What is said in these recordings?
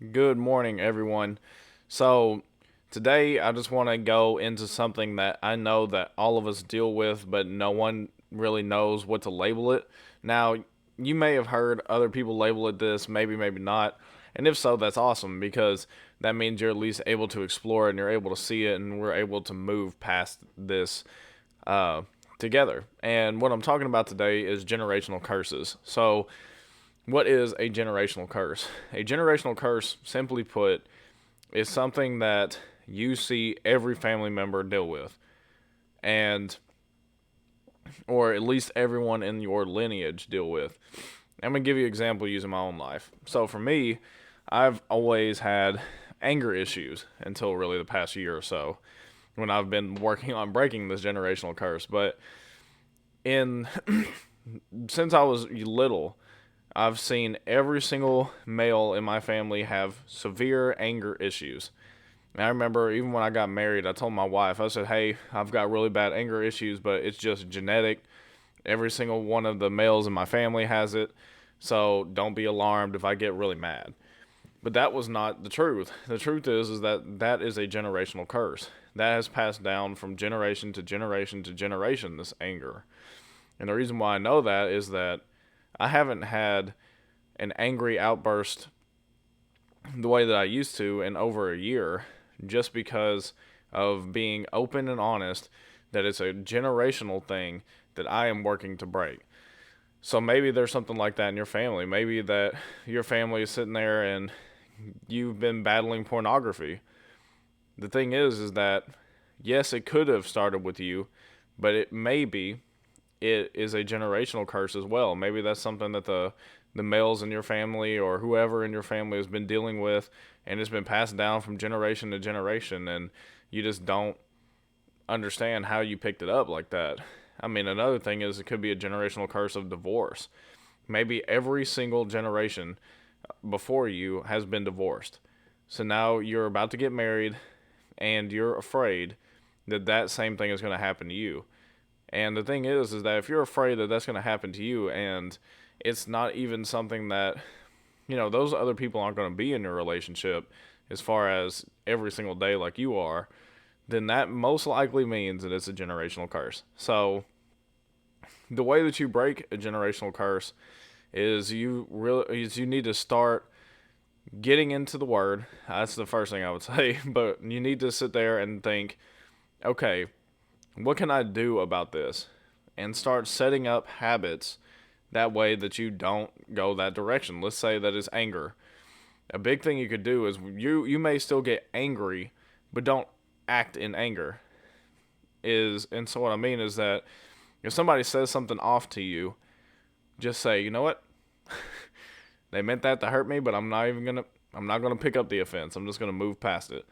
Good morning, everyone. So, today I just want to go into something that I know that all of us deal with, but no one really knows what to label it. Now, you may have heard other people label it this, maybe not. And if so, that's awesome because that means you're at least able to explore it and you're able to see it, and we're able to move past this uh, together. And what I'm talking about today is generational curses. So, what is a generational curse? A generational curse, simply put, is something that you see every family member deal with, and or at least everyone in your lineage deal with. I'm gonna give you an example using my own life. So for me, I've always had anger issues until really the past year or so when I've been working on breaking this generational curse. But in since I was little, I've seen every single male in my family have severe anger issues. And I remember even when I got married, I told my wife, I said, hey, I've got really bad anger issues, but it's just genetic. Every single one of the males in my family has it. So don't be alarmed if I get really mad. But that was not the truth. The truth is that that is a generational curse. That has passed down from generation to generation to generation, this anger. And the reason why I know that is that I haven't had an angry outburst the way that I used to in over a year, just because of being open and honest that it's a generational thing that I am working to break. So maybe there's something like that in your family. Maybe that your family is sitting there and you've been battling pornography. The thing is that yes, it could have started with you, but it is a generational curse as well. Maybe that's something that the males in your family or whoever in your family has been dealing with, and it's been passed down from generation to generation, and you just don't understand how you picked it up like that. I mean, another thing is it could be a generational curse of divorce. Maybe every single generation before you has been divorced. So now you're about to get married and you're afraid that that same thing is going to happen to you. And the thing is that if you're afraid that that's going to happen to you, and it's not even something that, those other people aren't going to be in your relationship as far as every single day like you are, then that most likely means that it's a generational curse. So the way that you break a generational curse is you need to start getting into the word. That's the first thing I would say, but you need to sit there and think, okay, what can I do about this? And start setting up habits that way that you don't go that direction. Let's say that is anger. A big thing you could do is you may still get angry, but don't act in anger. And so what I mean is that if somebody says something off to you, just say, you know what? They meant that to hurt me, but I'm not gonna pick up the offense. I'm just gonna move past it.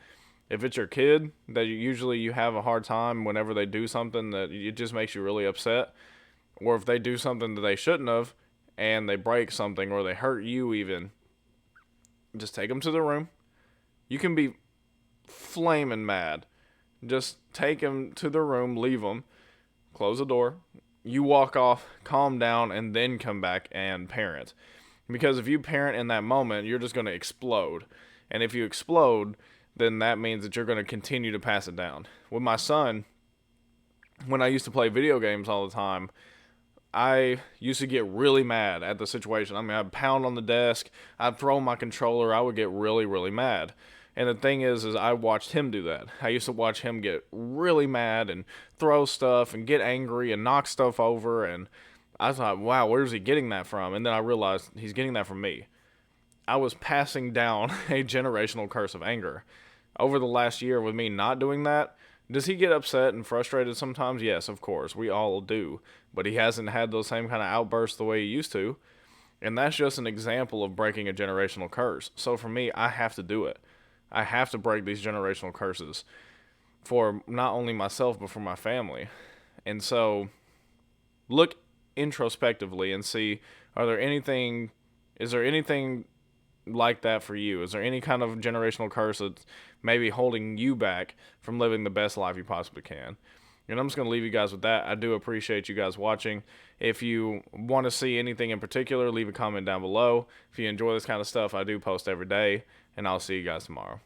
If it's your kid that usually you have a hard time whenever they do something that it just makes you really upset, or if they do something that they shouldn't have and they break something or they hurt you even, just take them to the room. You can be flaming mad. Just take them to the room, leave them, close the door. You walk off, calm down, and then come back and parent. Because if you parent in that moment, you're just going to explode. And if you explode, then that means that you're going to continue to pass it down. With my son, when I used to play video games all the time, I used to get really mad at the situation. I mean, I'd pound on the desk, I'd throw my controller, I would get really mad. And the thing is I watched him do that. I used to watch him get really mad and throw stuff and get angry and knock stuff over. And I thought, wow, where's he getting that from? And then I realized he's getting that from me. I was passing down a generational curse of anger. Over the last year, with me not doing that, does he get upset and frustrated sometimes? Yes, of course. We all do. But he hasn't had those same kind of outbursts the way he used to. And that's just an example of breaking a generational curse. So for me, I have to do it. I have to break these generational curses for not only myself, but for my family. And so look introspectively and see, is there anything like that for you? Is there any kind of generational curse that's maybe holding you back from living the best life you possibly can? And I'm just going to leave you guys with that. I do appreciate you guys watching. If you want to see anything in particular, leave a comment down below. If you enjoy this kind of stuff, I do post every day. And I'll see you guys tomorrow.